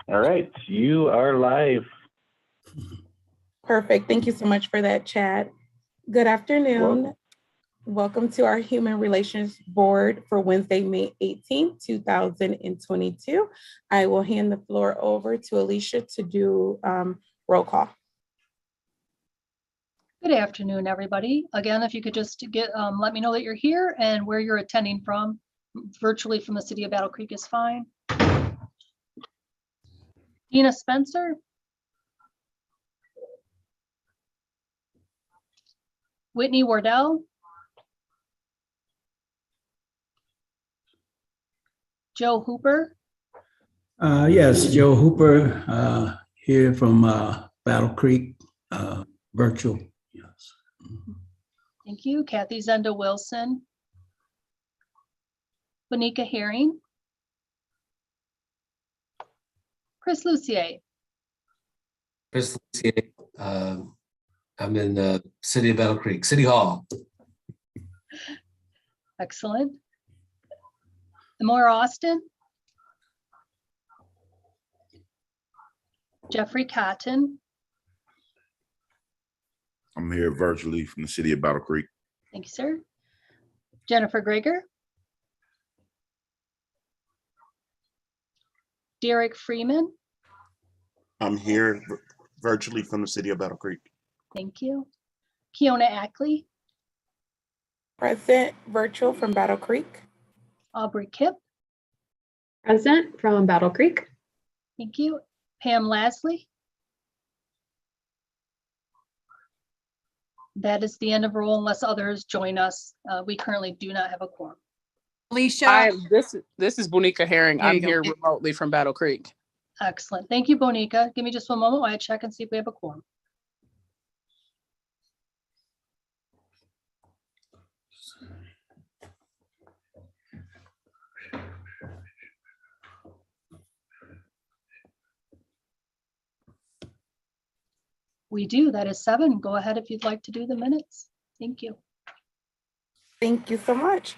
All right, you are live. Perfect. Thank you so much for that, Chad. Good afternoon. Welcome to our Human Relations Board for Wednesday, May 18th, 2022. I will hand the floor over to Alicia to do roll call. Good afternoon, everybody. Again, if you could just let me know that you're here and where you're attending from. Virtually from the city of Battle Creek is fine. Dina Spencer. Whitney Wardell. Joe Hooper. Yes, Joe Hooper here from Battle Creek, virtual. Yes. Thank you. Kathy Zenda Wilson. Bonica Herring. Chris Lucier. Chris Lucier. I'm in the city of Battle Creek, City Hall. Excellent. Amora Austin. Jeffrey Cotton. I'm here virtually from the city of Battle Creek. Thank you, sir. Jennifer Greger. Derek Freeman. I'm here virtually from the city of Battle Creek. Thank you. Kiona Ackley. Present, virtual from Battle Creek. Aubrey Kipp. Present from Battle Creek. Thank you. Pam Lasley. That is the end of roll unless others join us. We currently do not have a quorum. Alicia. This is Bonica Herring. I'm here remotely from Battle Creek. Excellent. Thank you, Bonica. Give me just one moment while I check and see if we have a quorum. We do. That is 7. Go ahead if you'd like to do the minutes. Thank you. Thank you so much.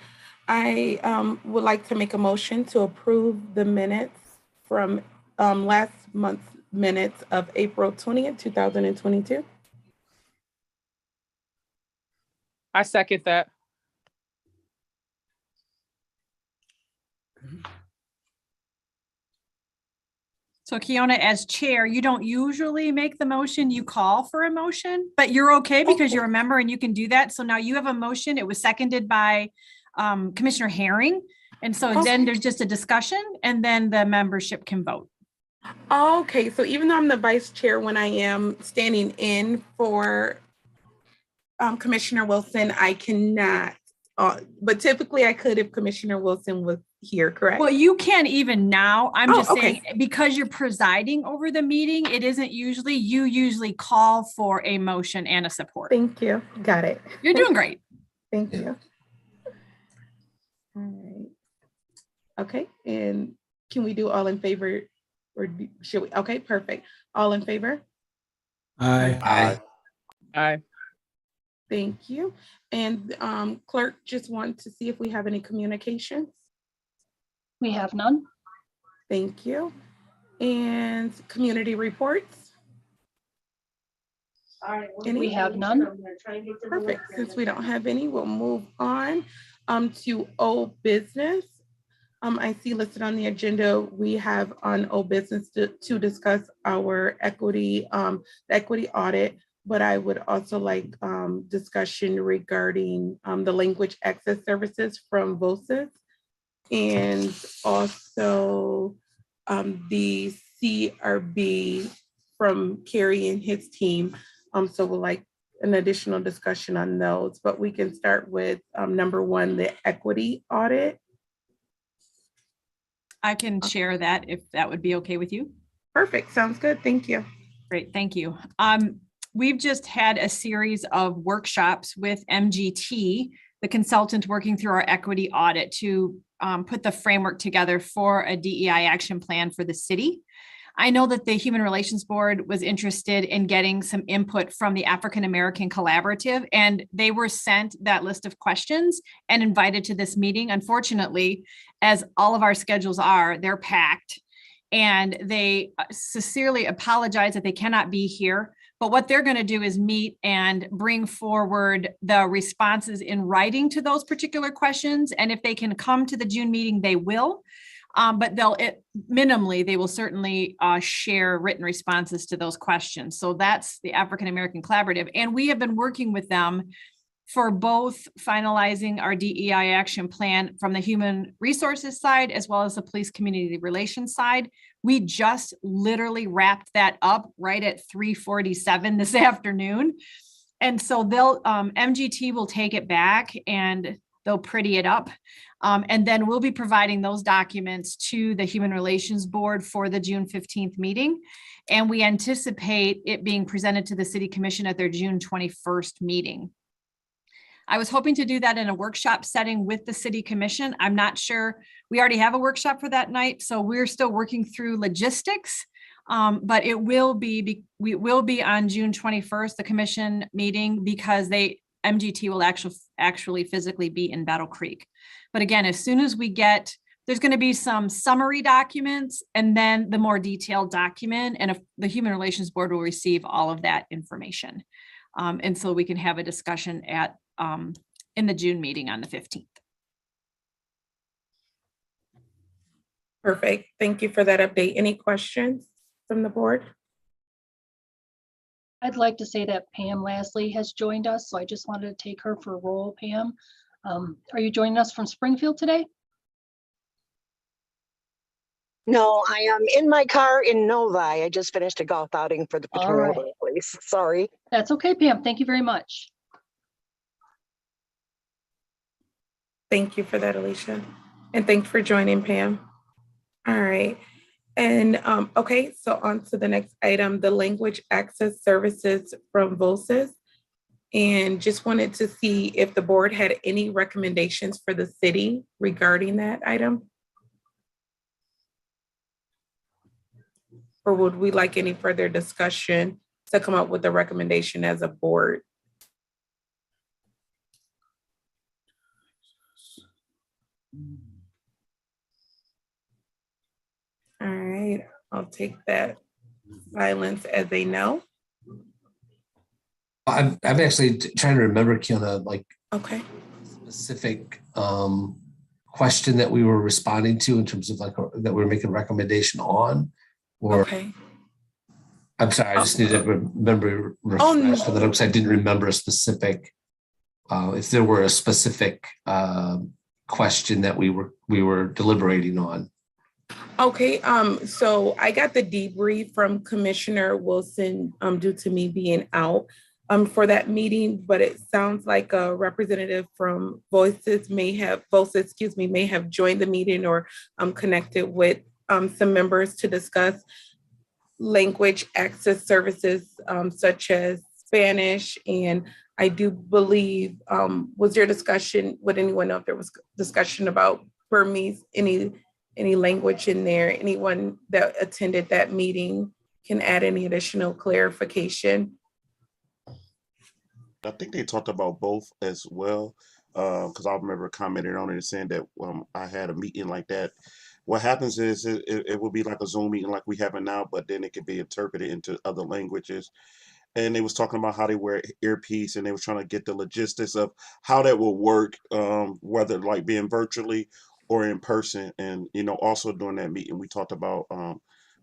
I would like to make a motion to approve the minutes from last month's minutes of April 20th, 2022. I second that. So Kiona, as chair, you don't usually make the motion, you call for a motion, but you're okay because you're a member and you can do that. So now you have a motion. It was seconded by Commissioner Herring. And so then there's just a discussion and then the membership can vote. Okay, so even though I'm the vice chair, when I am standing in for Commissioner Wilson, I cannot, but typically I could if Commissioner Wilson was here, correct? Well, you can even now. I'm just saying, because you're presiding over the meeting, it isn't usually, you usually call for a motion and a support. Thank you. Got it. You're doing great. Thank you. All right. Okay, and can we do all in favor or should we? Okay, perfect. All in favor? Aye. Aye. Aye. Thank you. And clerk, just want to see if we have any communications. We have none. Thank you. And community reports. We have none. Perfect. Since we don't have any, we'll move on to old business. I see listed on the agenda, we have on old business to discuss our equity, the equity audit, but I would also like discussion regarding the language access services from VOSIS and also the CRB from Kerry and his team. So we'll like an additional discussion on those, but we can start with number 1, the equity audit. I can share that if that would be okay with you. Perfect. Sounds good. Thank you. Great. Thank you. We've just had a series of workshops with MGT, the consultant working through our equity audit to put the framework together for a DEI action plan for the city. I know that the Human Relations Board was interested in getting some input from the African American Collaborative, and they were sent that list of questions and invited to this meeting. Unfortunately, as all of our schedules are, they're packed. And they sincerely apologize that they cannot be here. But what they're going to do is meet and bring forward the responses in writing to those particular questions. And if they can come to the June meeting, they will. But minimally, they will certainly share written responses to those questions. So that's the African American Collaborative. And we have been working with them for both finalizing our DEI action plan from the human resources side, as well as the police community relations side. We just literally wrapped that up right at 3:47 this afternoon. And so MGT will take it back and they'll pretty it up. And then we'll be providing those documents to the Human Relations Board for the June 15th meeting. And we anticipate it being presented to the City Commission at their June 21st meeting. I was hoping to do that in a workshop setting with the City Commission. I'm not sure. We already have a workshop for that night, so we're still working through logistics. But we will be on June 21st, the commission meeting, because MGT will actually physically be in Battle Creek. But again, as soon as there's going to be some summary documents and then the more detailed document, and if the Human Relations Board will receive all of that information. And so we can have a discussion in the June meeting on the 15th. Perfect. Thank you for that update. Any questions from the board? I'd like to say that Pam Lastly has joined us, so I just wanted to take her for a roll. Pam, are you joining us from Springfield today? No, I am in my car in Novi. I just finished a golf outing for the All fraternal right. police. Sorry. That's okay, Pam. Thank you very much. Thank you for that, Alicia. And thanks for joining, Pam. All right. And okay, so on to the next item, the language access services from VOSIS. And just wanted to see if the board had any recommendations for the city regarding that item. Or would we like any further discussion to come up with a recommendation as a board? All right, I'll take that silence as a no. I'm actually trying to remember, Kiana, like Okay. specific question that we were responding to in terms of like that we were making a recommendation on, or Okay. I'm sorry, I just need to remember Oh, no. refresh on that because I didn't remember a specific if there were a specific question that we were deliberating on. Okay, so I got the debrief from Commissioner Wilson due to me being out for that meeting, but it sounds like a representative from VOSIS may have joined the meeting or connected with some members to discuss language access services such as Spanish. And I do believe, was there discussion, would anyone know if there was discussion about Burmese, any language in there? Anyone that attended that meeting can add any additional clarification? I think they talked about both as well, because I remember commenting on it and saying that I had a meeting like that. What happens is it will be like a Zoom meeting like we have it now, but then it can be interpreted into other languages. And they was talking about how they wear earpiece, and they was trying to get the logistics of how that will work, whether like being virtually or in person. And also during that meeting, we talked about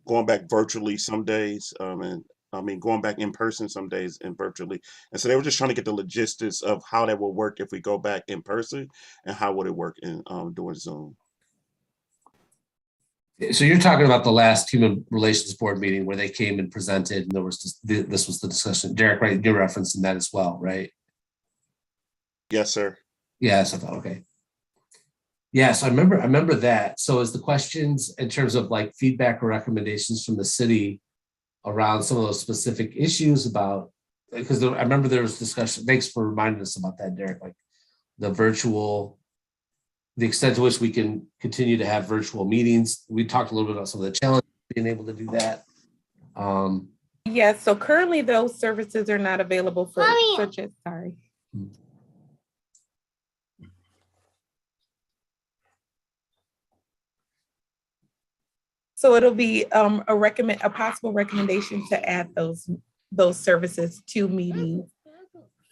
going back virtually some days, and I mean going back in person some days and virtually. And so they were just trying to get the logistics of how that will work if we go back in person, and how would it work in doing Zoom. So you're talking about the last Human Relations Board meeting where they came and presented, and there was this was the discussion. Derek, right? You're referencing that as well, right? Yes, sir. Yes, I thought, okay. Yes, I remember that. So is the questions in terms of like feedback or recommendations from the city around some of those specific issues about, because I remember there was discussion, thanks for reminding us about that, Derek, like the extent to which we can continue to have virtual meetings. We talked a little bit about some of the challenges being able to do that. Yes, so currently those services are not available for such as, sorry. So it'll be a possible recommendation to add those services to meetings,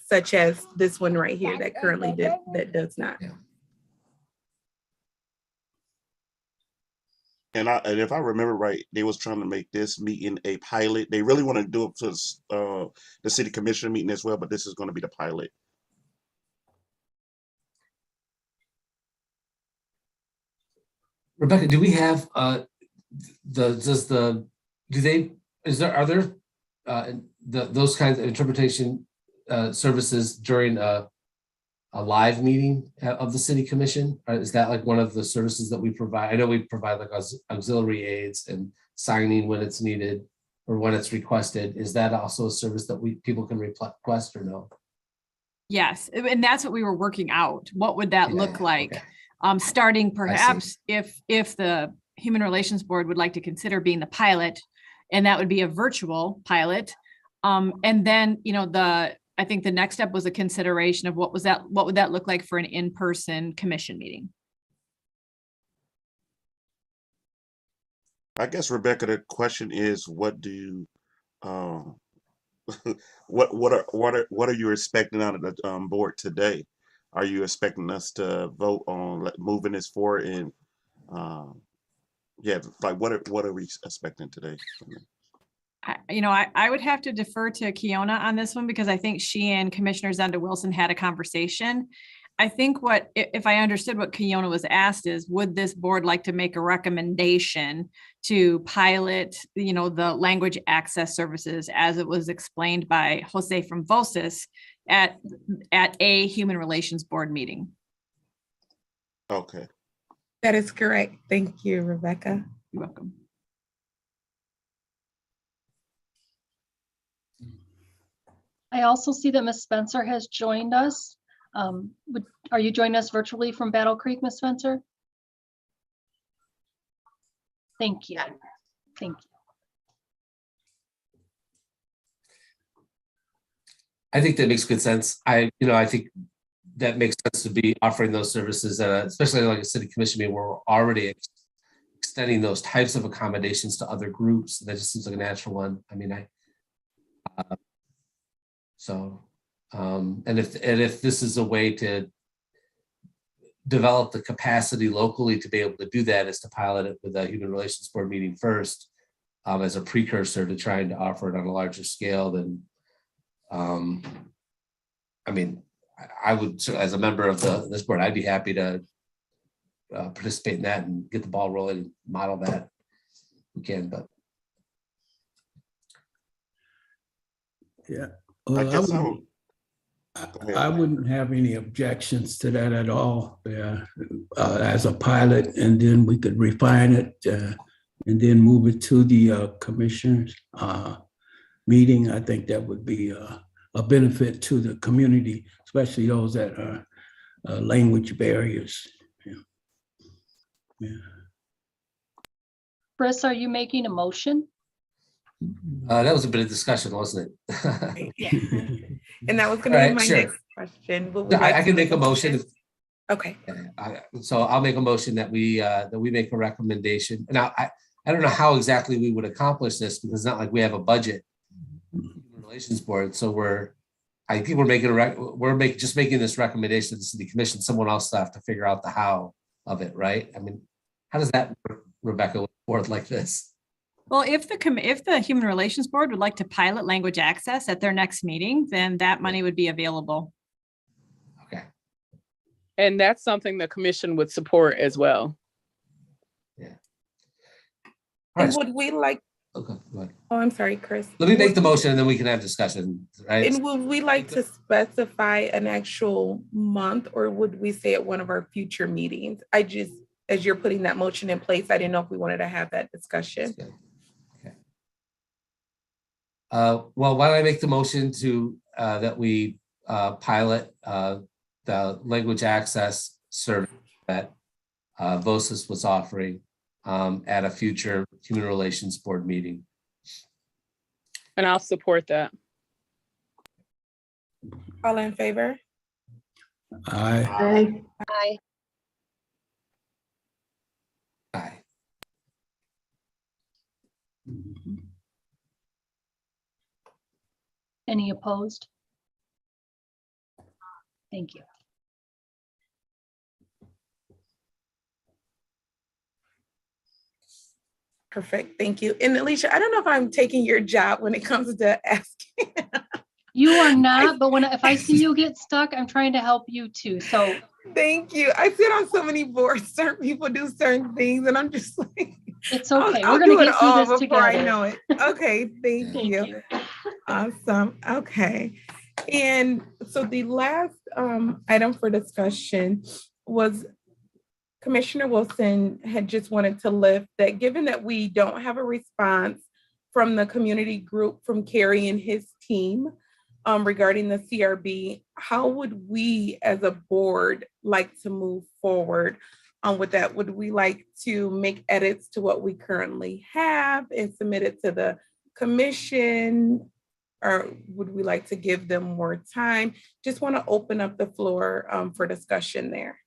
such as this one right here that currently that does not. Yeah. And if I remember right, they was trying to make this meeting a pilot. They really want to do it to the city commission meeting as well, but this is going to be the pilot. Rebecca, do we have those kinds of interpretation services during a live meeting of the city commission? Is that like one of the services that we provide? I know we provide like auxiliary aids and signing when it's needed or when it's requested. Is that also a service that people can request or no? Yes, and that's what we were working out. What would that look like? Okay. Starting perhaps if the Human Relations Board would like to consider being the pilot, and that would be a virtual pilot. And then, I think the next step was a consideration of what would that look like for an in-person commission meeting? I guess, Rebecca, the question is, what do you what are you expecting out of the board today? Are you expecting us to vote on moving this forward? And what are we expecting today? I would have to defer to Kiona on this one because I think she and Commissioner Zenda Wilson had a conversation. I think if I understood what Kiona was asked is, would this board like to make a recommendation to pilot, the language access services as it was explained by Jose from VOSIS at a Human Relations Board meeting? Okay. That is correct. Thank you, Rebecca. You're welcome. I also see that Ms. Spencer has joined us. Are you joining us virtually from Battle Creek, Ms. Spencer? Thank you. Thank you. I think that makes good sense. I think that makes sense to be offering those services, especially like a city commission meeting where we're already extending those types of accommodations to other groups. That just seems like a natural one. I mean, and if this is a way to develop the capacity locally to be able to do that, is to pilot it with a Human Relations Board meeting first as a precursor to trying to offer it on a larger scale, then I mean, I would, as a member of this board, I'd be happy to participate in that and get the ball rolling and model that we can, but. Yeah. I Well, guess I wouldn't have any objections to that at all. As a pilot, and then we could refine it and then move it to the commissioners meeting. I think that would be a benefit to the community, especially those that are language barriers. Yeah. Chris, are you making a motion? That was a bit of discussion, wasn't it? Yeah. And that was going to be my next question. I can make a motion. Okay. So I'll make a motion that we make a recommendation. Now, I don't know how exactly we would accomplish this because it's not like we have a budget relations board. So I think we're just making this recommendation to the city commission. Someone else will have to figure out the how of it, right? I mean, how does that work, Rebecca, with a board like this? Well, if the Human Relations Board would like to pilot language access at their next meeting, then that money would be available. Okay. And that's something the commission would support as well. Yeah. And would we like? Okay, go ahead. Oh, I'm sorry, Chris. Let me make the motion and then we can have discussion, right? And would we like to specify an actual month, or would we say at one of our future meetings? As you're putting that motion in place, I didn't know if we wanted to have that discussion. Okay. Well, why don't I make the motion to that we pilot the language access service that VOSIS was offering at a future Human Relations Board meeting. And I'll support that. All in favor? Aye. Aye. Aye. Any opposed? Thank you. Perfect, thank you. And Alicia, I don't know if I'm taking your job when it comes to asking. You are not, but if I see you get stuck, I'm trying to help you too. So thank you. I sit on so many boards, certain people do certain things, and I'm just like, it's okay. I'll We're going do to it get through all this before together. I know it. Okay, thank you. Awesome. Okay. And so the last item for discussion was Commissioner Wilson had just wanted to lift that given that we don't have a response from the community group from Kerry and his team regarding the CRB, how would we as a board like to move forward with that? Would we like to make edits to what we currently have and submit it to the commission? Or would we like to give them more time? Just want to open up the floor for discussion there.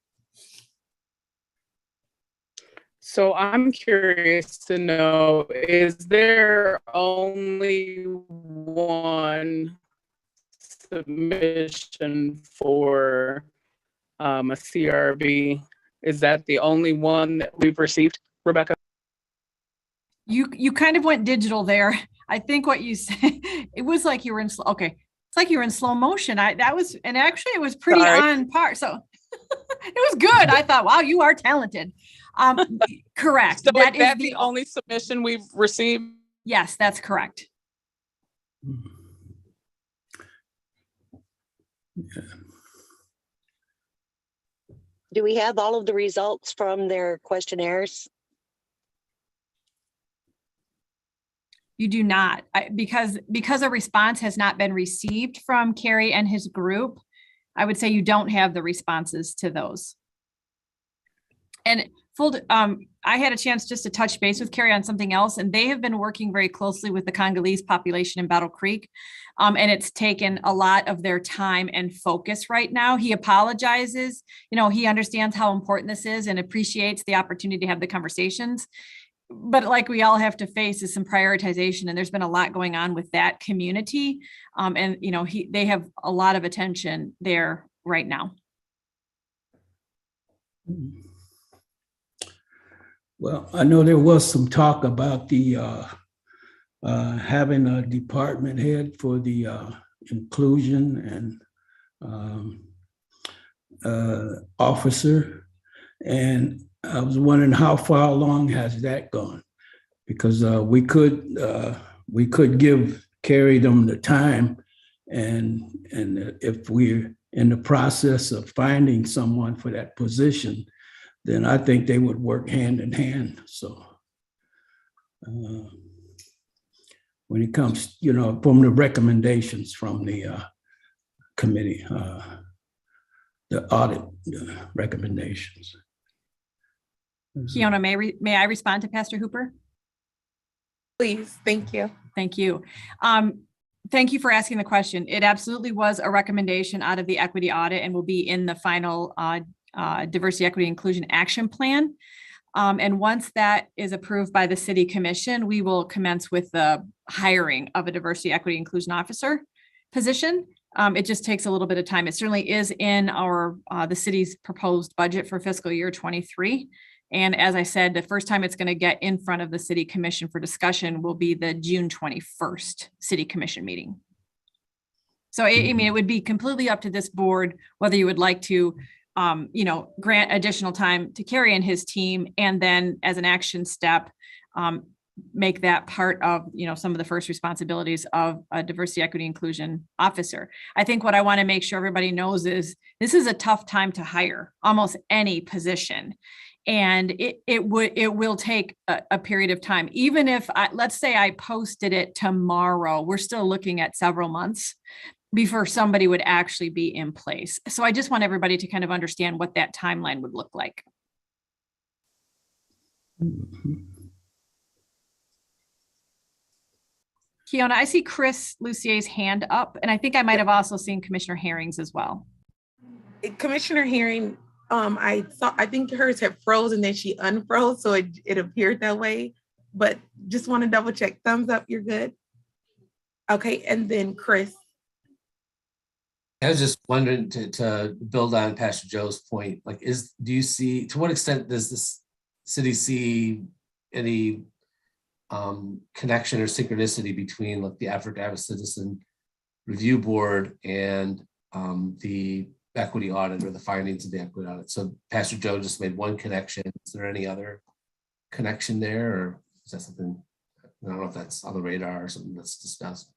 So I'm curious to know, is there only one submission for a CRB? Is that the only one that we've received, Rebecca? You kind of went digital there. I think what you said, it was like you were in slow. Okay, it's like you were in slow motion. And actually it was pretty on par. So it was good. I thought, wow, you are talented. Correct. So that is the only submission we've received? Yes, that's correct. Do we have all of the results from their questionnaires? You do not, because a response has not been received from Kerry and his group. I would say you don't have the responses to those. And I had a chance just to touch base with Kerry on something else, and they have been working very closely with the Congolese population in Battle Creek. And it's taken a lot of their time and focus right now. He apologizes, he understands how important this is and appreciates the opportunity to have the conversations. But like we all have to face is some prioritization, and there's been a lot going on with that community. And they have a lot of attention there right now. Well, I know there was some talk about the having a department head for the inclusion and officer, and I was wondering how far along has that gone? Because we could give Kerry them the time, and if we're in the process of finding someone for that position, then I think they would work hand in hand. So when it comes, from the recommendations from the committee, the audit recommendations. Kiona, may I respond to Pastor Hooper? Please, thank you. Thank you. Thank you for asking the question. It absolutely was a recommendation out of the equity audit and will be in the final diversity, equity, inclusion action plan. And once that is approved by the city commission, we will commence with the hiring of a diversity, equity, inclusion officer position. It just takes a little bit of time. It certainly is in the city's proposed budget for fiscal year 23. And as I said, the first time it's going to get in front of the city commission for discussion will be the June 21st city commission meeting. So, it would be completely up to this board whether you would like to, grant additional time to Kerry and his team, and then as an action step, make that part of, some of the first responsibilities of a diversity, equity, inclusion officer. I think what I want to make sure everybody knows is this is a tough time to hire almost any position. And it will take a period of time. Even if let's say I posted it tomorrow, we're still looking at several months before somebody would actually be in place. So I just want everybody to kind of understand what that timeline would look like. Kiona, I see Chris Lucier's hand up, and I think I might have also seen Commissioner Herring's as well. Commissioner Herring, I think hers had frozen, then she unfroze, so it appeared that way. but just want to double check. Thumbs up, you're good. Okay, and then Chris. I was just wondering to build on Pastor Joe's point, like, do you see, to what extent does this city see any connection or synchronicity between like the effort to have a citizen review board and the equity audit or the findings of the equity audit? So Pastor Joe just made one connection. Is there any other connection there, or is that something, I don't know if that's on the radar or something that's discussed?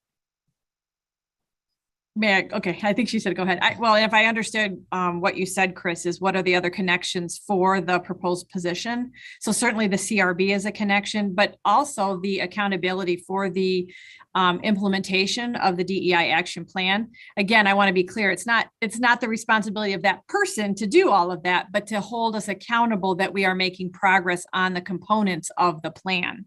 Okay, I think she said, go ahead. Well, if I understood what you said, Chris, is what are the other connections for the proposed position? So certainly the CRB is a connection, but also the accountability for the implementation of the DEI action plan. Again, I want to be clear, it's not the responsibility of that person to do all of that, but to hold us accountable that we are making progress on the components of the plan.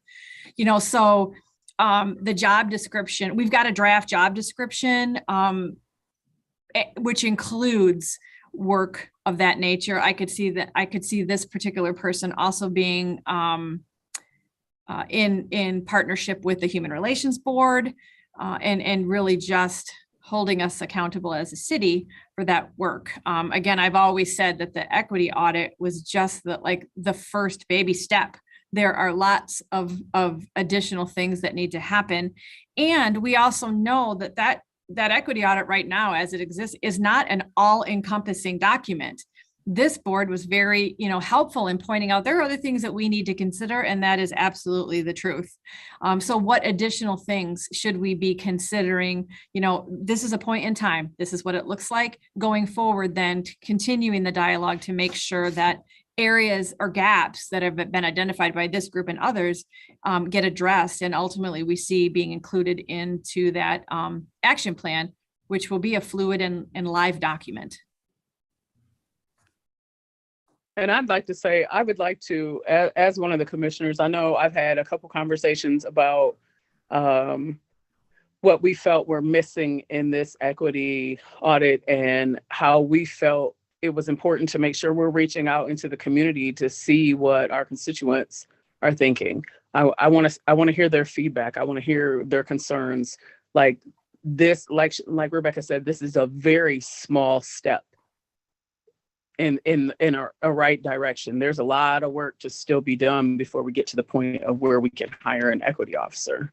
So the job description, we've got a draft job description, which includes work of that nature. I could see this particular person also being in partnership with the Human Relations Board, and really just holding us accountable as a city for that work. Again, I've always said that the equity audit was just the first baby step. There are lots of additional things that need to happen. And we also know that equity audit right now, as it exists, is not an all-encompassing document. This board was very, helpful in pointing out there are other things that we need to consider, and that is absolutely the truth. So what additional things should we be considering? This is a point in time. This is what it looks like going forward, then continuing the dialogue to make sure that areas or gaps that have been identified by this group and others get addressed, and ultimately we see being included into that action plan, which will be a fluid and live document. And I'd like to say, I would like to, as one of the commissioners, I know I've had a couple conversations about what we felt were missing in this equity audit, and how we felt it was important to make sure we're reaching out into the community to see what our constituents are thinking. I want to hear their feedback. I want to hear their concerns. Like this, like Rebecca said, this is a very small step in a right direction. There's a lot of work to still be done before we get to the point of where we can hire an equity officer.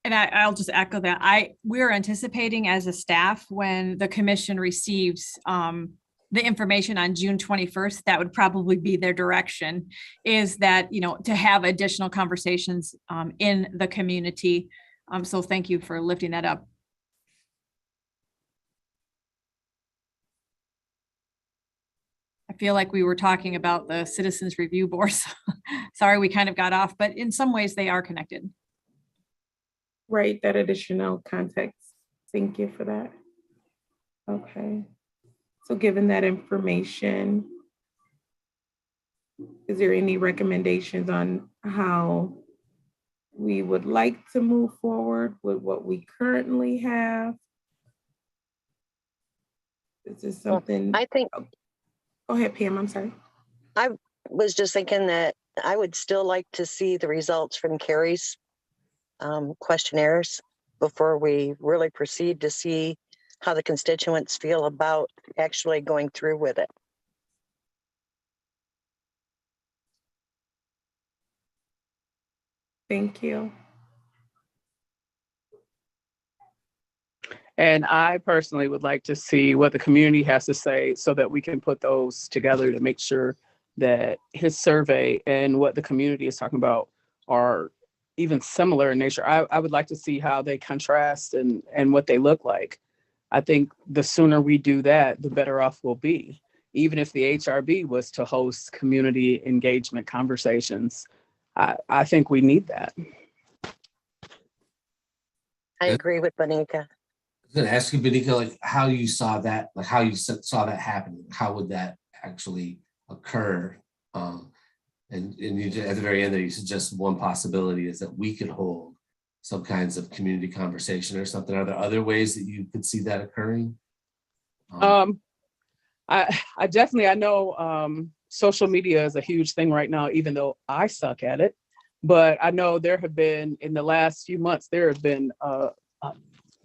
And I'll just echo that. We're anticipating as a staff, when the commission receives the information on June 21st, that would probably be their direction, is that, to have additional conversations in the community. So thank you for lifting that up. I feel like we were talking about the Citizens Review Board. Sorry, we kind of got off, but in some ways they are connected. Right, that additional context. Thank you for that. Okay. So given that information, is there any recommendations on how we would like to move forward with what we currently have? Is this something? I think. Go ahead, Pam, I'm sorry. I was just thinking that I would still like to see the results from Carrie's questionnaires before we really proceed to see how the constituents feel about actually going through with it. Thank you. And I personally would like to see what the community has to say, so that we can put those together to make sure that his survey and what the community is talking about are even similar in nature. I would like to see how they contrast and what they look like. I think the sooner we do that, the better off we'll be. Even if the HRB was to host community engagement conversations, I think we need that. I agree with Bonica. I was going to ask you, Bonica, like how you saw that, like how you saw that happening. How would that actually occur? And you, at the very end there, you suggest one possibility is that we could hold some kinds of community conversation or something. Are there other ways that you could see that occurring? I definitely, I know social media is a huge thing right now, even though I suck at it. But I know there have been, in the last few months, there have been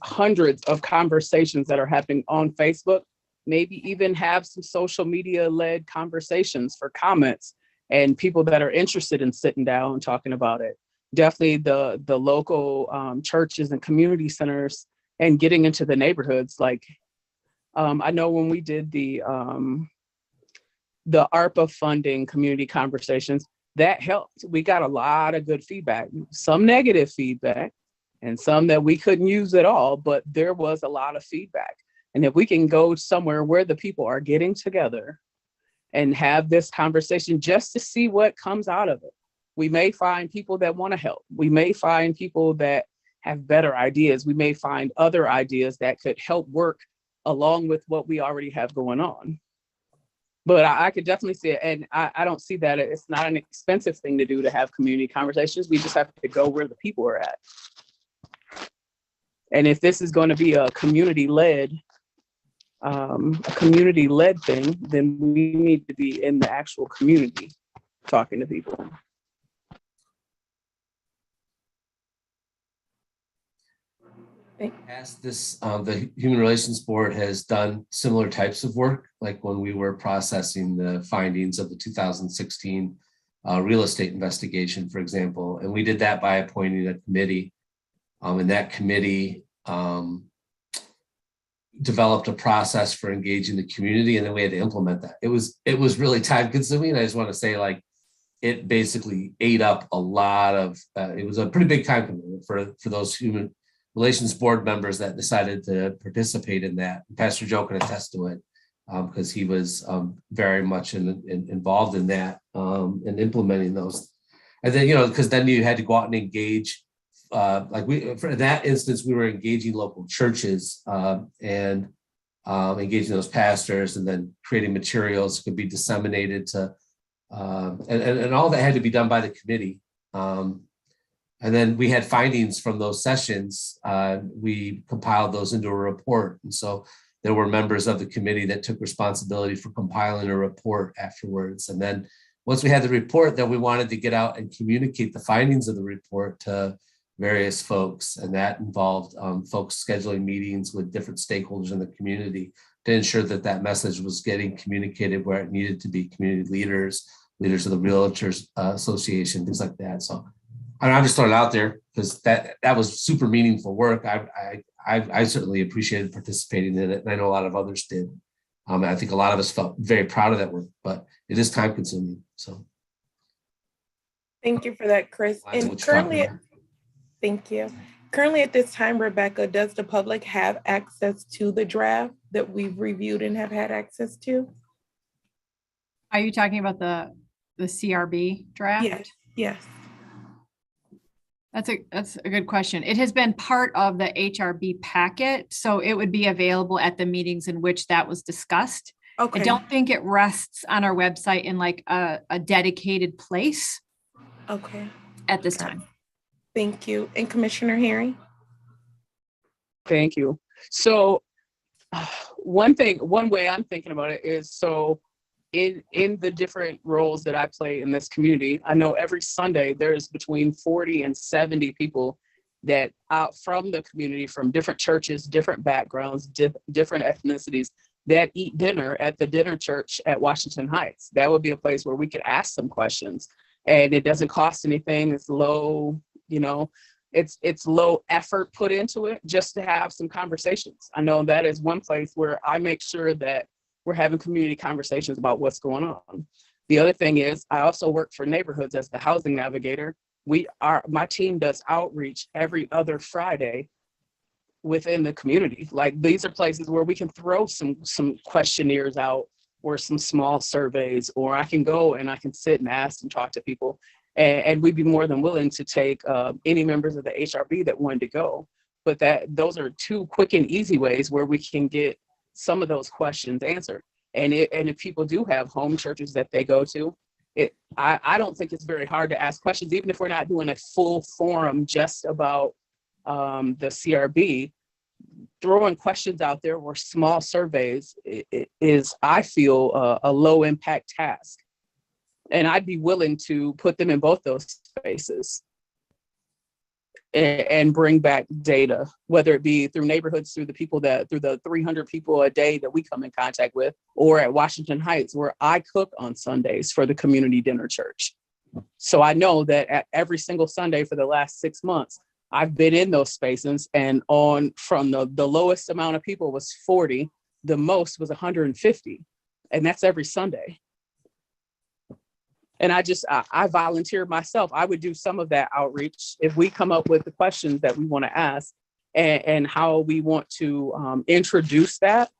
hundreds of conversations that are happening on Facebook. Maybe even have some social media led conversations for comments and people that are interested in sitting down and talking about it. Definitely the local churches and community centers and getting into the neighborhoods. Like I know when we did the ARPA funding community conversations, that helped. We got a lot of good feedback, some negative feedback and some that we couldn't use at all, but there was a lot of feedback. And if we can go somewhere where the people are getting together and have this conversation just to see what comes out of it, we may find people that want to help. We may find people that have better ideas. We may find other ideas that could help work along with what we already have going on. But I could definitely see it. And I don't see that it's not an expensive thing to do to have community conversations. We just have to go where the people are at. And if this is going to be a community-led thing, then we need to be in the actual community talking to people. As this, the Human Relations Board has done similar types of work, like when we were processing the findings of the 2016 real estate investigation, for example, and we did that by appointing a committee, and that committee developed a process for engaging the community, and then we had to implement that. It was really time consuming. I just want to say, like, it basically ate up a lot of. It was a pretty big time commitment for those Human Relations Board members that decided to participate in that. Pastor Joe can attest to it because he was very much involved in that and implementing those. And then, because then you had to go out and engage. For that instance, we were engaging local churches and engaging those pastors, and then creating materials could be disseminated to, and all that had to be done by the committee. And then we had findings from those sessions. We compiled those into a report. And so there were members of the committee that took responsibility for compiling a report afterwards. And then once we had the report, then we wanted to get out and communicate the findings of the report to various folks. And that involved folks scheduling meetings with different stakeholders in the community to ensure that that message was getting communicated where it needed to be. Community leaders of the Realtors Association, things like that. So I'm just throwing it out there because that was super meaningful work. I certainly appreciated participating in it, and I know a lot of others did. I think a lot of us felt very proud of that work, but it is time consuming. So, thank you for that, Chris. And currently, thank you. Currently, at this time, Rebecca, does the public have access to the draft that we've reviewed and have had access to? Are you talking about the CRB draft? Yes. Yes. That's a good question. It has been part of the HRB packet, so it would be available at the meetings in which that was discussed. Okay. I don't think it rests on our website in like a dedicated place. Okay. At this time. Thank you. And Commissioner Herring? Thank you. So one way I'm thinking about it is, so in the different roles that I play in this community, I know every Sunday there's between 40 and 70 people that out from the community, from different churches, different backgrounds, different ethnicities, that eat dinner at the dinner church at Washington Heights. That would be a place where we could ask some questions, and it doesn't cost anything. It's low, it's low effort put into it just to have some conversations. I know that is one place where I make sure that we're having community conversations about what's going on. The other thing is, I also work for neighborhoods as the housing navigator. My team does outreach every other Friday within the community. Like, these are places where we can throw some questionnaires out, or some small surveys, or I can go and I can sit and ask and talk to people. And we'd be more than willing to take any members of the HRB that wanted to go. But those are two quick and easy ways where we can get some of those questions answered. And if people do have home churches that they go to, I don't think it's very hard to ask questions, even if we're not doing a full forum just about the CRB. Throwing questions out there or small surveys is, I feel, a low impact task. And I'd be willing to put them in both those spaces and bring back data, whether it be through neighborhoods, through the 300 people a day that we come in contact with, or at Washington Heights, where I cook on Sundays for the community dinner church. So I know that at every single Sunday for the last 6 months, I've been in those spaces, and from the lowest amount of people was 40, the most was 150. And that's every Sunday. And I volunteered myself. I would do some of that outreach if we come up with the questions that we want to ask and how we want to introduce that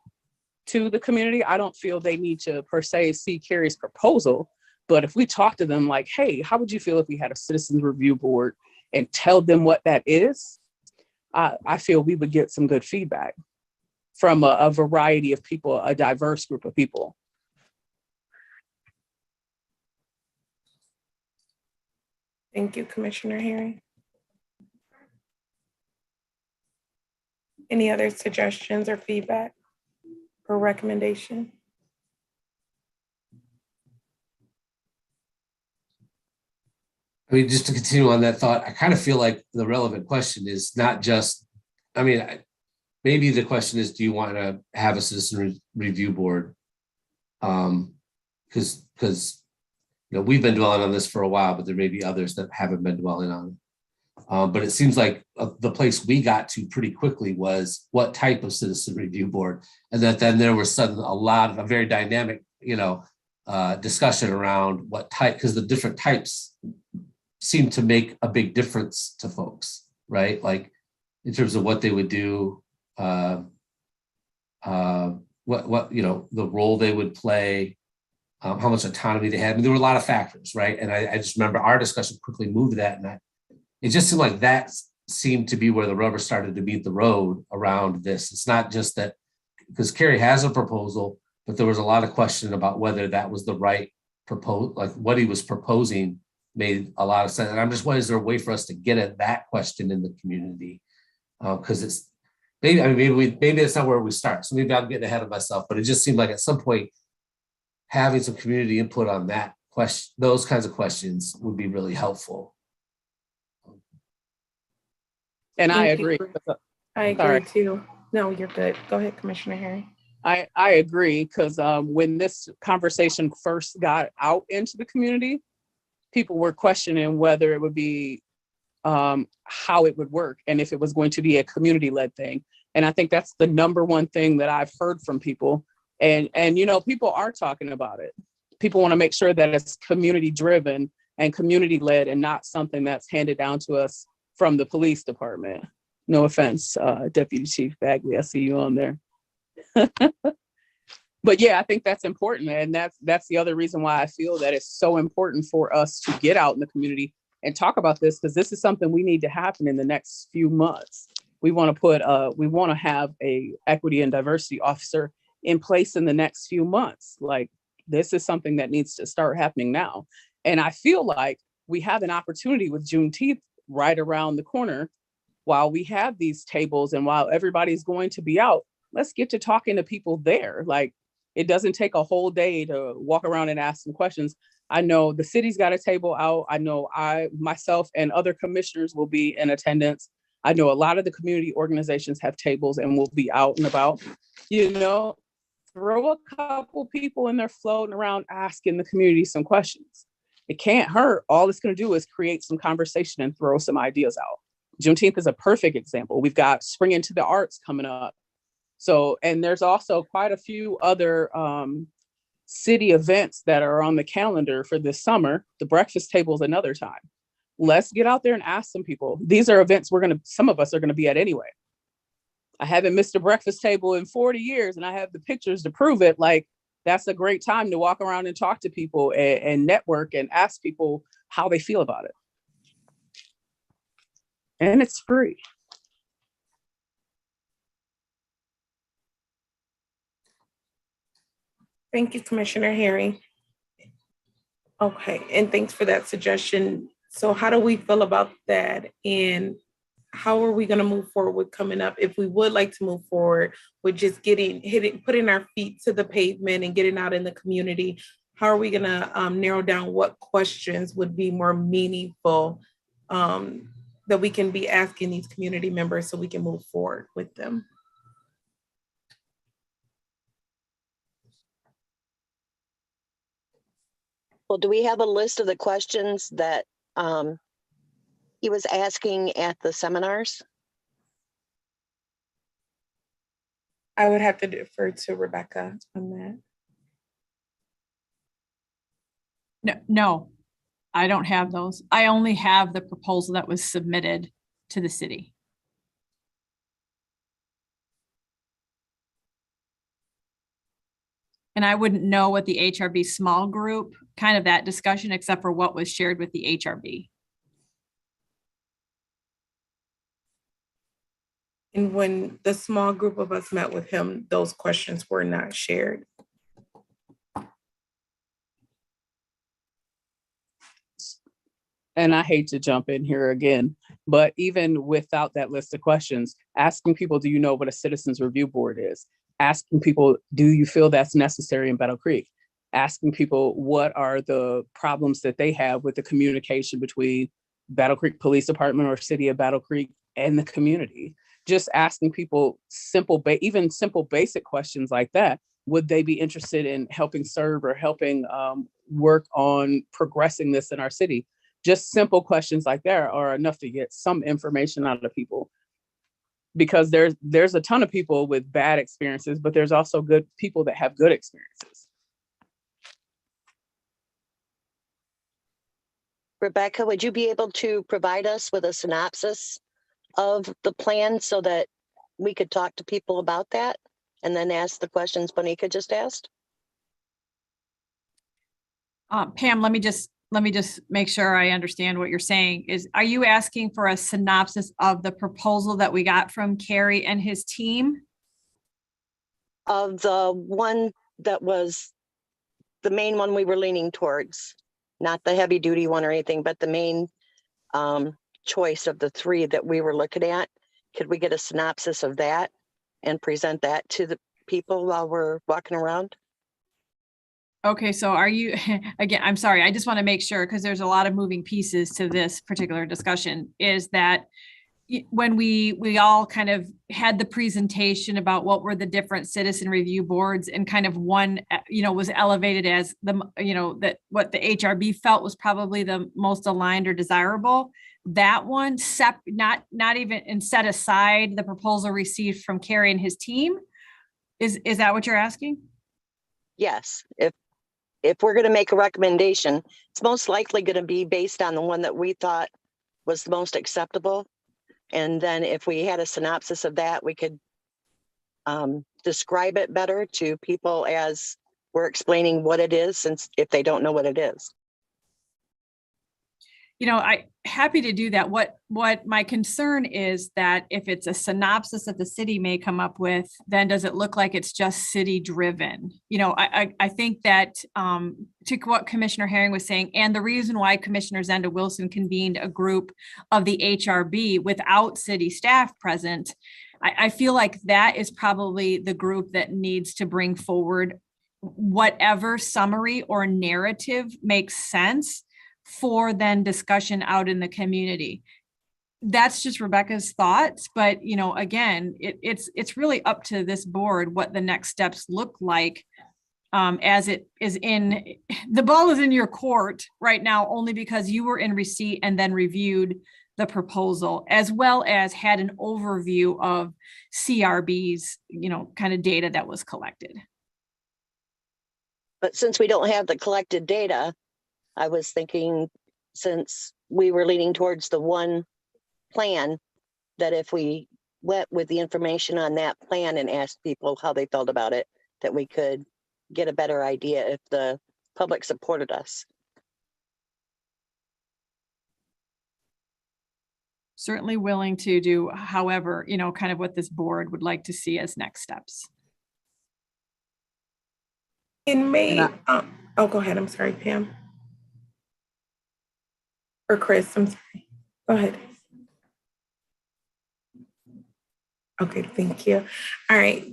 to the community. I don't feel they need to per se see Carrie's proposal, but if we talk to them like, hey, how would you feel if we had a citizens review board, and tell them what that is, I feel we would get some good feedback from a variety of people, a diverse group of people. Thank you, Commissioner Herring. Any other suggestions or feedback or recommendation? I mean, just to continue on that thought, I kind of feel like the relevant question is not just, I mean, maybe the question is, do you want to have a citizen review board? Because we've been dwelling on this for a while, but there may be others that haven't been dwelling on it. But it seems like the place we got to pretty quickly was what type of citizen review board, and that then there was a very dynamic, discussion around what type, because the different types seem to make a big difference to folks, right? Like in terms of what they would do, what the role they would play, how much autonomy they had. I mean, there were a lot of factors, right? And I just remember our discussion quickly moved to that, and it just seemed like that seemed to be where the rubber started to meet the road around this. It's not just that, because Carrie has a proposal, but there was a lot of question about whether that was the right proposal, like what he was proposing made a lot of sense. And I'm just wondering, is there a way for us to get at that question in the community? Because it's maybe it's not where we start. So maybe I'm getting ahead of myself, but it just seemed like at some point having some community input on that question, those kinds of questions would be really helpful. And I agree. I agree too. No, you're good. Go ahead, Commissioner Herring. I agree, because when this conversation first got out into the community, people were questioning whether it would be how it would work and if it was going to be a community-led thing. And I think that's the number one thing that I've heard from people. And people are talking about it. People want to make sure that it's community-driven and community-led and not something that's handed down to us from the police department. No offense, Deputy Chief Bagley, I see you on there. But yeah, I think that's important. And that's the other reason why I feel that it's so important for us to get out in the community and talk about this, because this is something we need to happen in the next few months. We want to have a equity and diversity officer in place in the next few months. Like, this is something that needs to start happening now. And I feel like we have an opportunity with Juneteenth right around the corner. While we have these tables and while everybody's going to be out, let's get to talking to people there. Like, it doesn't take a whole day to walk around and ask some questions. I know the city's got a table out. I know myself and other commissioners will be in attendance. I know a lot of the community organizations have tables and will be out and about. Throw a couple people in there floating around asking the community some questions. It can't hurt. All it's going to do is create some conversation and throw some ideas out. Juneteenth is a perfect example. We've got Spring Into the Arts coming up. So, and there's also quite a few other city events that are on the calendar for this summer. The breakfast table is another time. Let's get out there and ask some people. These are events some of us are going to be at anyway. I haven't missed a breakfast table in 40 years and I have the pictures to prove it. Like, that's a great time to walk around and talk to people and network and ask people how they feel about it. And it's free. Thank you, Commissioner Herring. Okay, and thanks for that suggestion. So how do we feel about that? And how are we going to move forward with coming up? If we would like to move forward with just putting our feet to the pavement and getting out in the community, how are we gonna narrow down what questions would be more meaningful that we can be asking these community members so we can move forward with them? Well, do we have a list of the questions that he was asking at the seminars? I would have to defer to Rebecca on that. No, I don't have those. I only have the proposal that was submitted to the city. And I wouldn't know what the HRB small group, kind of that discussion, except for what was shared with the HRB. And when the small group of us met with him, those questions were not shared. And I hate to jump in here again, but even without that list of questions, asking people, do you know what a citizens review board is? Asking people, do you feel that's necessary in Battle Creek? Asking people, what are the problems that they have with the communication between Battle Creek Police Department or City of Battle Creek and the community? Just asking people even simple basic questions like that. Would they be interested in helping serve or helping work on progressing this in our city? Just simple questions like that are enough to get some information out of people. Because there's a ton of people with bad experiences, but there's also good people that have good experiences. Rebecca, would you be able to provide us with a synopsis of the plan so that we could talk to people about that and then ask the questions Bonica just asked? Pam, let me just make sure I understand what you're saying. Are you asking for a synopsis of the proposal that we got from Kerry and his team? Of the one that was the main one we were leaning towards, not the heavy duty one or anything, but the main choice of the three that we were looking at. Could we get a synopsis of that and present that to the people while we're walking around? Okay, so are you, again, I'm sorry, I just want to make sure, because there's a lot of moving pieces to this particular discussion, is that when we all kind of had the presentation about what were the different citizen review boards, and kind of one, was elevated as the, that what the HRB felt was probably the most aligned or desirable. That one, not even, and set aside the proposal received from Kerry and his team. Is that what you're asking? Yes, if we're going to make a recommendation, it's most likely going to be based on the one that we thought was the most acceptable. And then if we had a synopsis of that, we could describe it better to people as we're explaining what it is, since if they don't know what it is. I happy to do that. What my concern is that if it's a synopsis that the city may come up with, then does it look like it's just city driven? I think that to what Commissioner Herring was saying, and the reason why Commissioner Zenda Wilson convened a group of the HRB without city staff present, I feel like that is probably the group that needs to bring forward whatever summary or narrative makes sense for then discussion out in the community. That's just Rebecca's thoughts, but again, it's really up to this board what the next steps look like, as it is the ball is in your court right now, only because you were in receipt and then reviewed the proposal, as well as had an overview of CRB's, kind of data that was collected. But since we don't have the collected data, I was thinking, since we were leaning towards the one plan, that if we went with the information on that plan and asked people how they felt about it, that we could get a better idea if the public supported us. Certainly willing to do, however, kind of what this board would like to see as next steps. In May, oh, go ahead. I'm sorry, Pam. Or Chris, I'm sorry. Go ahead. Okay, thank you. All right.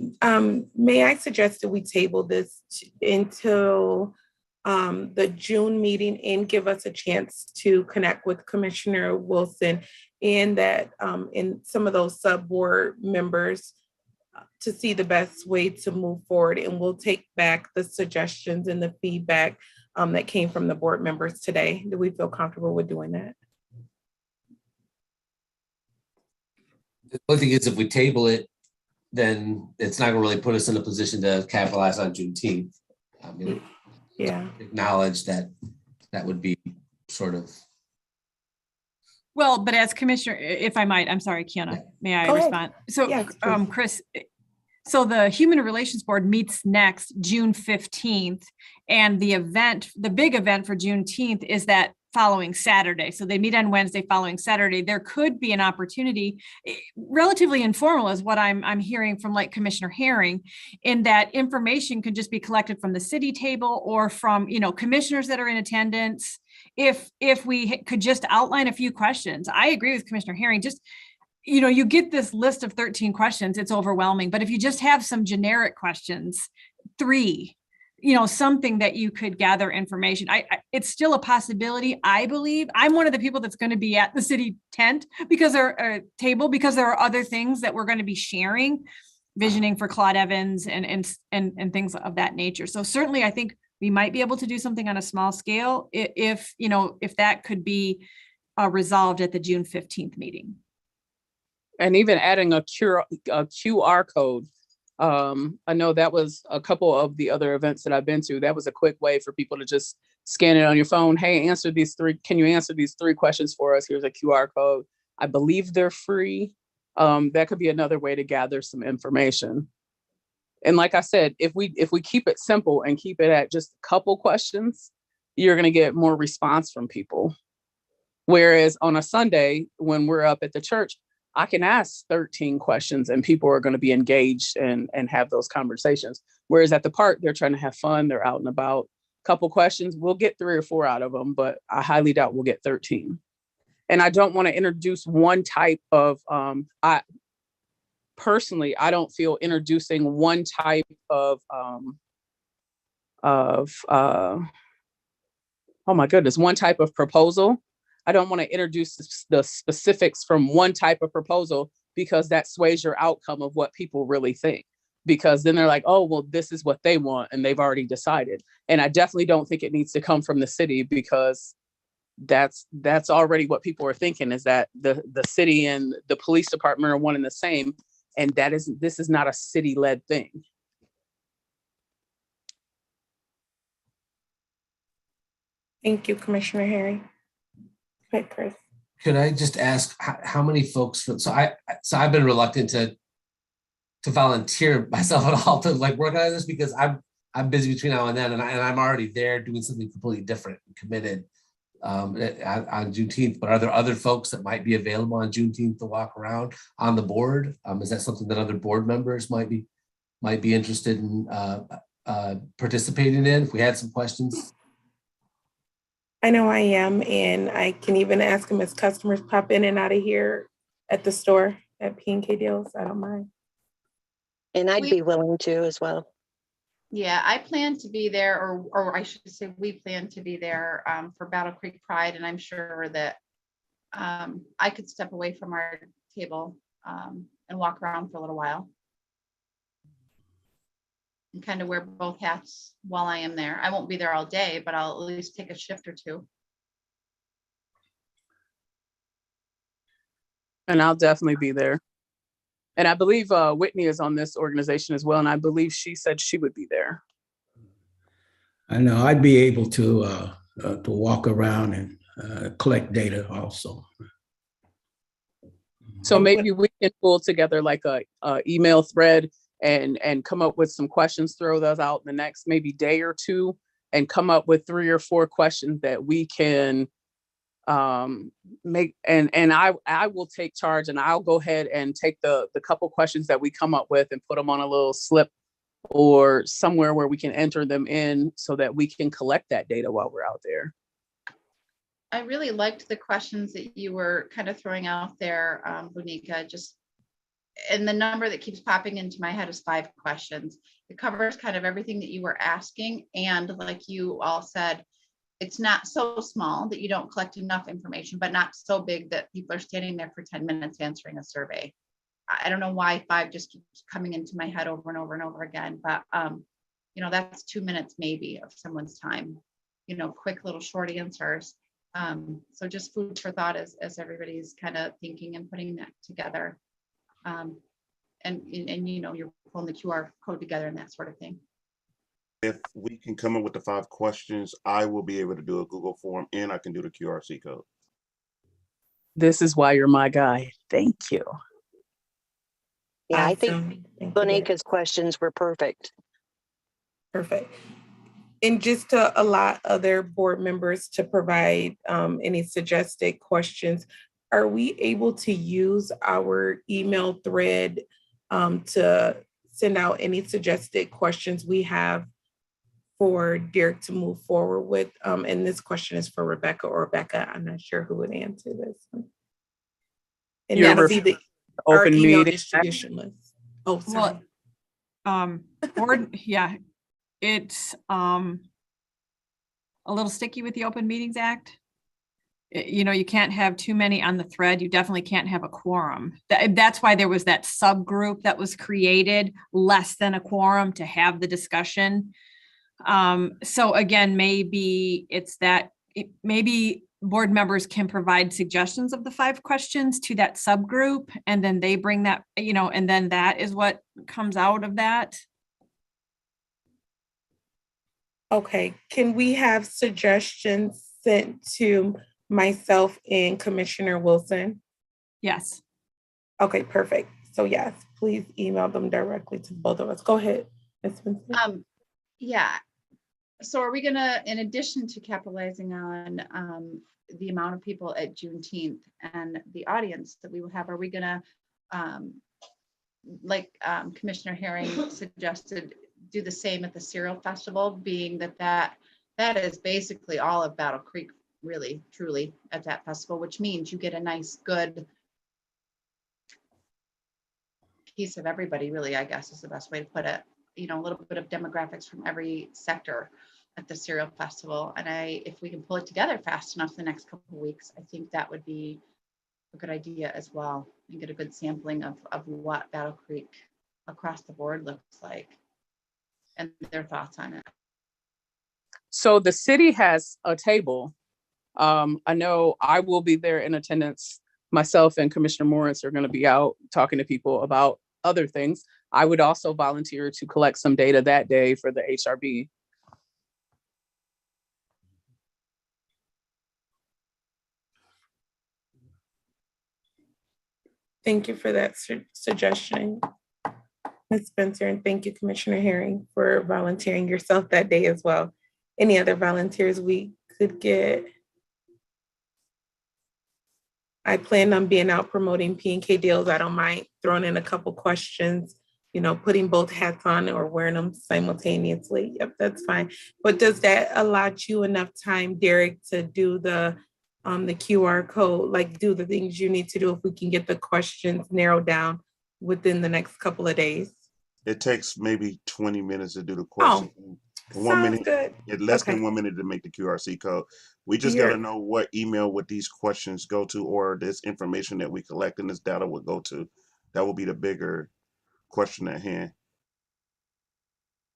May I suggest that we table this until the June meeting and give us a chance to connect with Commissioner Wilson and that in some of those sub-board members to see the best way to move forward. And we'll take back the suggestions and the feedback that came from the board members today. Do we feel comfortable with doing that? The only thing is, if we table it, then it's not gonna really put us in a position to capitalize on Juneteenth. I mean, Yeah. acknowledge that that would be sort of. Well, but as Commissioner, if I might, I'm sorry, Kiana, may I Go ahead. respond? So, Yes, please. Chris, so the Human Relations Board meets next June 15th, and the big event for Juneteenth is that following Saturday. So they meet on Wednesday following Saturday. There could be an opportunity, relatively informal is what I'm hearing from like Commissioner Herring, in that information could just be collected from the city table or from, commissioners that are in attendance. If we could just outline a few questions. I agree with Commissioner Herring, just, you get this list of 13 questions, it's overwhelming. But if you just have some generic questions, 3, something that you could gather information. It's still a possibility. I believe I'm one of the people that's going to be at the city tent because there are other things that we're going to be sharing, visioning for Claude Evans and things of that nature. So certainly I think we might be able to do something on a small scale if that could be resolved at the June 15th meeting. And even adding a QR code. I know that was a couple of the other events that I've been to. That was a quick way for people to just scan it on your phone. Hey, can you answer these 3 questions for us? Here's a QR code. I believe they're free. That could be another way to gather some information. And like I said, if we keep it simple and keep it at just a couple questions, you're going to get more response from people. Whereas on a Sunday, when we're up at the church, I can ask 13 questions and people are going to be engaged and have those conversations. Whereas at the park, they're trying to have fun. They're out and about. Couple questions, we'll get 3 or 4 out of them, but I highly doubt we'll get 13. And I don't want to introduce one type of, I don't feel introducing one type of one type of proposal. I don't want to introduce the specifics from one type of proposal because that sways your outcome of what people really think. Because then they're like, oh, well, this is what they want and they've already decided. And I definitely don't think it needs to come from the city because that's already what people are thinking, is that the city and the police department are one and the same. And this is not a city-led thing. Thank you, Commissioner Herring. Go ahead, Chris. Could I just ask how many folks? So I've been reluctant to volunteer myself at all to like work on this because I'm busy between now and then, and I'm already there doing something completely different and committed on Juneteenth. But are there other folks that might be available on Juneteenth to walk around on the board? Is that something that other board members might be interested in participating in? If we had some questions. I know I am, and I can even ask them as customers pop in and out of here at the store at P&K Deals. I don't mind. And I'd be willing to as well. Yeah, I plan to be there, or I should say we plan to be there for Battle Creek Pride, and I'm sure that I could step away from our table and walk around for a little while. And kind of wear both hats while I am there. I won't be there all day, but I'll at least take a shift or 2. And I'll definitely be there. And I believe Whitney is on this organization as well. And I believe she said she would be there. I know I'd be able to walk around and collect data also. So maybe we can pull together like a email thread and come up with some questions, throw those out in the next maybe day or 2, and come up with 3 or 4 questions that we can make. And I will take charge, and I'll go ahead and take the couple questions that we come up with and put them on a little slip or somewhere where we can enter them in so that we can collect that data while we're out there. I really liked the questions that you were kind of throwing out there, Bunika, just and the number that keeps popping into my head is 5 questions. It covers kind of everything that you were asking. And like you all said, it's not so small that you don't collect enough information, but not so big that people are standing there for 10 minutes answering a survey. I don't know why 5 just keeps coming into my head over and over and over again, but you know, that's 2 minutes maybe of someone's time, you know, quick little short answers. So just food for thought as everybody's kind of thinking and putting that together. And you know, you're pulling the QR code together and that sort of thing. If we can come up with the 5 questions, I will be able to do a Google form and I can do the QRC code. This is why you're my guy. Thank you. Yeah, I think Awesome. Thank you, Derek. Bonika's questions were perfect. Perfect. And just to allow other board members to provide any suggested questions, are we able to use our email thread to send out any suggested questions we have for Derek to move forward with? And this question is for Rebecca or Rebecca. I'm not sure who would answer this one. And You're that'll be our open email meeting. distribution list. Oh, sorry. Board, yeah, it's a little sticky with the Open Meetings Act. You know, you can't have too many on the thread. You definitely can't have a quorum. That's why there was that subgroup that was created, less than a quorum, to have the discussion. So again, maybe it's that maybe board members can provide suggestions of the 5 questions to that subgroup, and then they bring that, you know, and then that is what comes out of that. Okay, can we have suggestions sent to myself and Commissioner Wilson? Yes. Okay, perfect. So yes, please email them directly to both of us. Go ahead, Ms. Vincent. Yeah. So are we gonna, in addition to capitalizing on the amount of people at Juneteenth and the audience that we will have, are we gonna, like Commissioner Herring suggested, do the same at the Cereal Festival, being that is basically all of Battle Creek, really, truly, at that festival, which means you get a nice, good piece of everybody, really, I guess is the best way to put it. You know, a little bit of demographics from every sector at the Cereal Festival. And if we can pull it together fast enough the next couple of weeks, I think that would be a good idea as well, and get a good sampling of what Battle Creek across the board looks like and their thoughts on it. So the city has a table. I know I will be there in attendance. Myself and Commissioner Morris are going to be out talking to people about other things. I would also volunteer to collect some data that day for the HRB. Thank you for that suggestion, Ms. Spencer, and thank you, Commissioner Herring, for volunteering yourself that day as well. Any other volunteers we could get? I plan on being out promoting P&K deals. I don't mind throwing in a couple questions, you know, putting both hats on or wearing them simultaneously. Yep, that's fine. But does that allot you enough time, Derek, to do the QR code, like do the things you need to do if we can get the questions narrowed down within the next couple of days? It takes maybe 20 minutes to do the question. Oh, 1 minute, good. less Okay. than 1 minute to make the QRC code. We just got to know what email would these questions go to, or this information that we collect in this data would go to. That will be the bigger question at hand.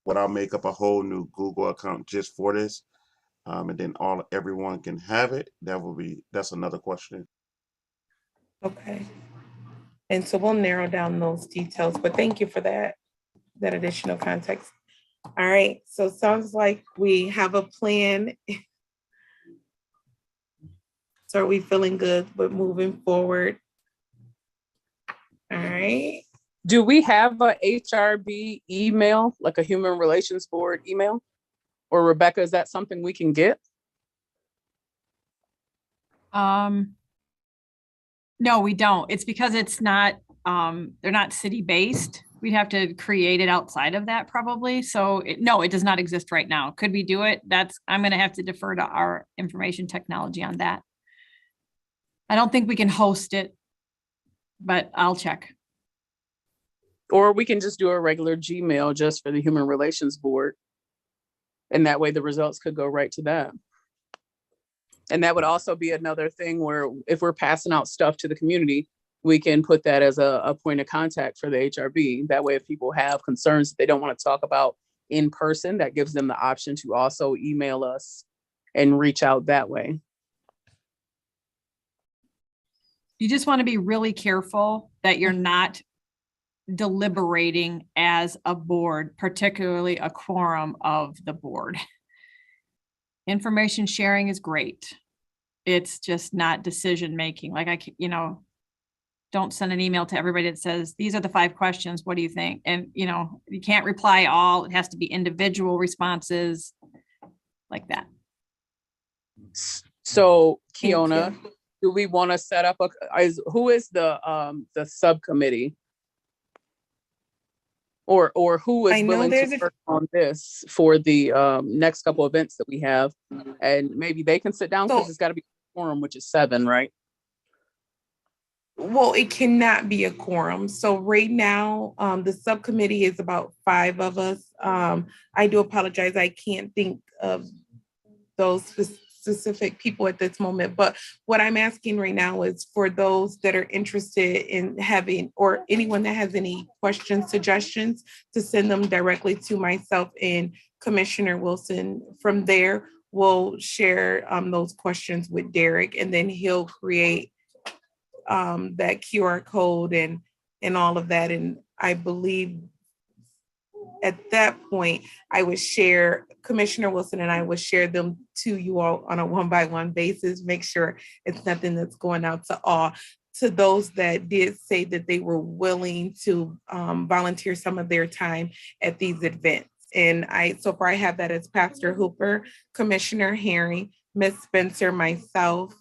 Would I make up a whole new Google account just for this? And then everyone can have it? That's another question. Okay. And so we'll narrow down those details, but thank you for that additional context. All right, so sounds like we have a plan. So are we feeling good with moving forward? All right. Do we have a HRB email, like a Human Relations Board email? Or Rebecca, is that something we can get? No, we don't. It's because it's not, they're not city-based. We'd have to create it outside of that probably. So no, it does not exist right now. Could we do it? I'm gonna have to defer to our information technology on that. I don't think we can host it, but I'll check. Or we can just do a regular Gmail just for the Human Relations Board. And that way the results could go right to that. And that would also be another thing where if we're passing out stuff to the community, we can put that as a point of contact for the HRB. That way, if people have concerns that they don't want to talk about in person, that gives them the option to also email us and reach out that way. You just want to be really careful that you're not deliberating as a board, particularly a quorum of the board. Information sharing is great. It's just not decision making. Like don't send an email to everybody that says, these are the 5 questions. What do you think? And you can't reply all. It has to be individual responses like that. So Thank Kiona, do we want to set up who is the subcommittee? Or who is willing to work on this for the next couple events that we have, and maybe they can sit down because it's got to be a quorum, which is 7, right? Well, it cannot be a quorum. So right now, the subcommittee is about 5 of us. I do apologize. I can't think of those specific people at this moment. But what I'm asking right now is for those that are interested in having, or anyone that has any questions, suggestions, to send them directly to myself and Commissioner Wilson. From there, we'll share those questions with Derek, and then he'll create that QR code and all of that. And I believe at that point, I would share, Commissioner Wilson and I would share them to you all on a 1-by-1 basis, make sure it's nothing that's going out to all. To those that did say that they were willing to volunteer some of their time at these events. And so far I have that as Pastor Hooper, Commissioner Herring, Ms. Spencer, myself,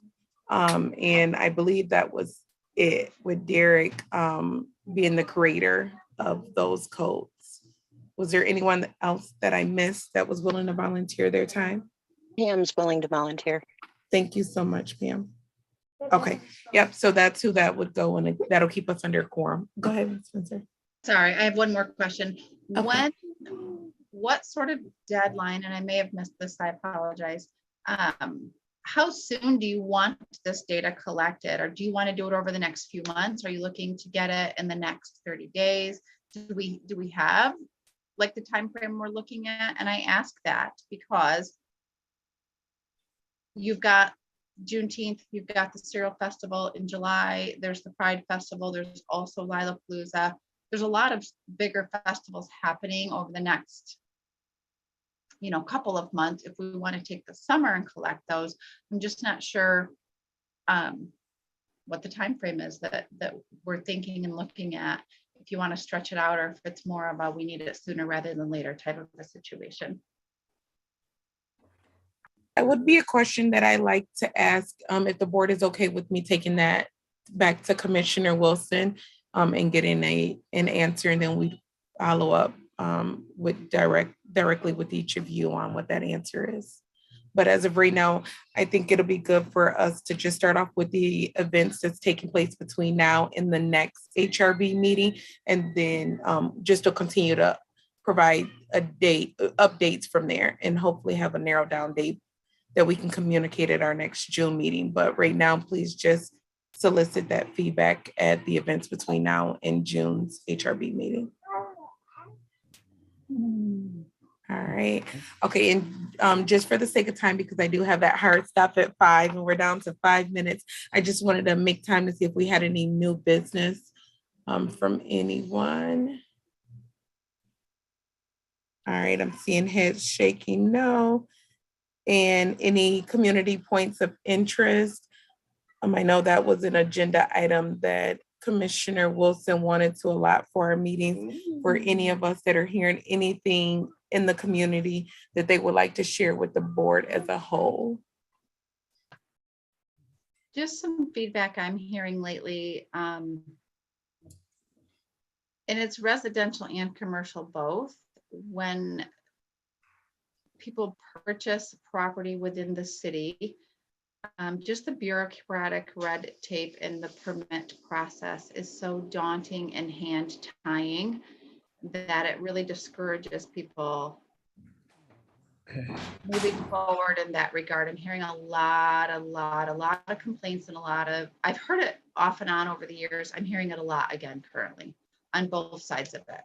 and I believe that was it, with Derek being the creator of those codes. Was there anyone else that I missed that was willing to volunteer their time? Pam's willing to volunteer. Thank you so much, Pam. Okay, yep, so that's who that would go, and that'll keep us under quorum. Go ahead, Ms. Spencer. Sorry, I have one more question. Okay. What sort of deadline, and I may have missed this, I apologize. How soon do you want this data collected, or do you want to do it over the next few months? Are you looking to get it in the next 30 days? Do we have like the time frame we're looking at? And I ask that because you've got Juneteenth, you've got the Cereal Festival in July, there's the Pride Festival, there's also Lollapalooza. There's a lot of bigger festivals happening over the next couple of months. If we want to take the summer and collect those, I'm just not sure what the time frame is that we're thinking and looking at. If you want to stretch it out, or if it's more about we need it sooner rather than later type of a situation. That would be a question that I like to ask, if the board is okay with me taking that back to Commissioner Wilson and getting an answer, and then we follow up with directly with each of you on what that answer is. But as of right now, I think it'll be good for us to just start off with the events that's taking place between now and the next HRB meeting, and then just to continue to provide updates from there, and hopefully have a narrowed down date that we can communicate at our next June meeting. But right now, please just solicit that feedback at the events between now and June's HRB meeting. All right. Okay. And just for the sake of time, because I do have that hard stop at 5 and we're down to 5 minutes, I just wanted to make time to see if we had any new business from anyone. All right. I'm seeing heads shaking no. And any community points of interest. I know that was an agenda item that Commissioner Wilson wanted to allot for our meetings. For any of us that are hearing anything in the community that they would like to share with the board as a whole. Just some feedback I'm hearing lately, and it's residential and commercial both. When people purchase property within the city, Just the bureaucratic red tape in the permit process is so daunting and hand tying that it really discourages people moving forward in that regard. I'm hearing a lot of complaints and I've heard it off and on over the years. I'm hearing it a lot again currently on both sides of it.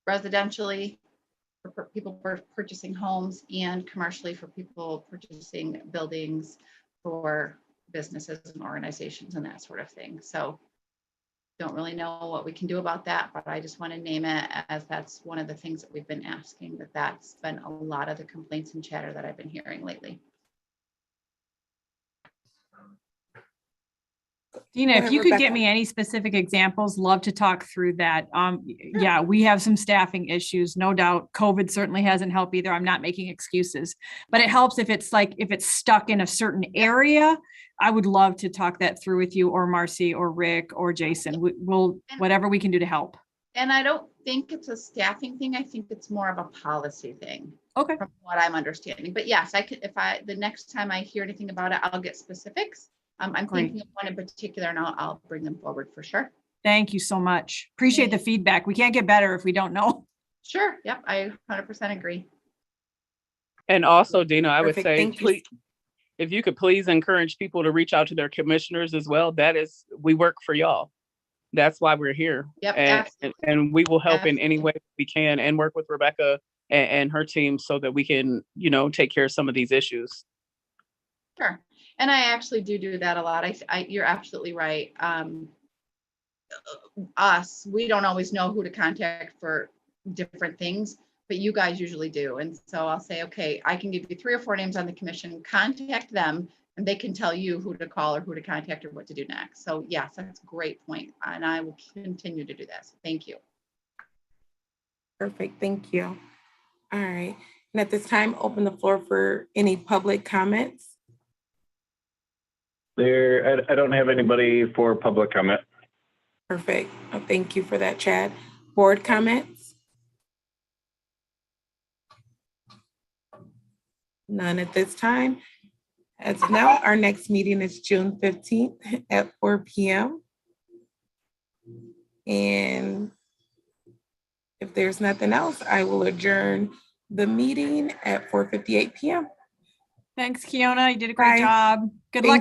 Residentially, for people purchasing homes, and commercially for people purchasing buildings for businesses and organizations and that sort of thing. So don't really know what we can do about that, but I just want to name it as that's one of the things that we've been asking, that's been a lot of the complaints and chatter that I've been hearing lately. Dina, Go if ahead, you could get Rebecca. me any specific examples, love to talk through that. Yeah, we have some staffing issues, no doubt. COVID certainly hasn't helped either. I'm not making excuses, but it helps if it's stuck in a certain area. I would love to talk that through with you or Marcy or Rick or Jason. We'll whatever we can do to help. And I don't think it's a staffing thing. I think it's more of a policy thing. Okay. From what I'm understanding. But yes, I could, the next time I hear anything about it, I'll get specifics. I'm Great. thinking of one in particular, and I'll bring them forward for sure. Thank you so much. Appreciate the feedback. We can't get better if we don't know. Sure. Yep. I 100% agree. And also, Dina, I would Perfect. say, Thank you. please, if you could please encourage people to reach out to their commissioners as well. We work for y'all. That's why we're here. Yep. And we will help in any way we can and work with Rebecca and her team so that we can, take care of some of these issues. Sure. And I actually do that a lot. You're absolutely right. We don't always know who to contact for different things, but you guys usually do. And so I'll say, okay, I can give you 3 or 4 names on the commission, contact them, and they can tell you who to call or who to contact or what to do next. So yes, that's a great point. And I will continue to do that. So thank you. Perfect. Thank you. All right. And at this time, open the floor for any public comments. I don't have anybody for public comment. Perfect. Thank you for that, Chad. Board comments? None at this time. As of now, our next meeting is June 15th at 4 p.m. And if there's nothing else, I will adjourn the meeting at 4:58 p.m. Thanks, Kiona. You did a great Bye. job. Good Thank luck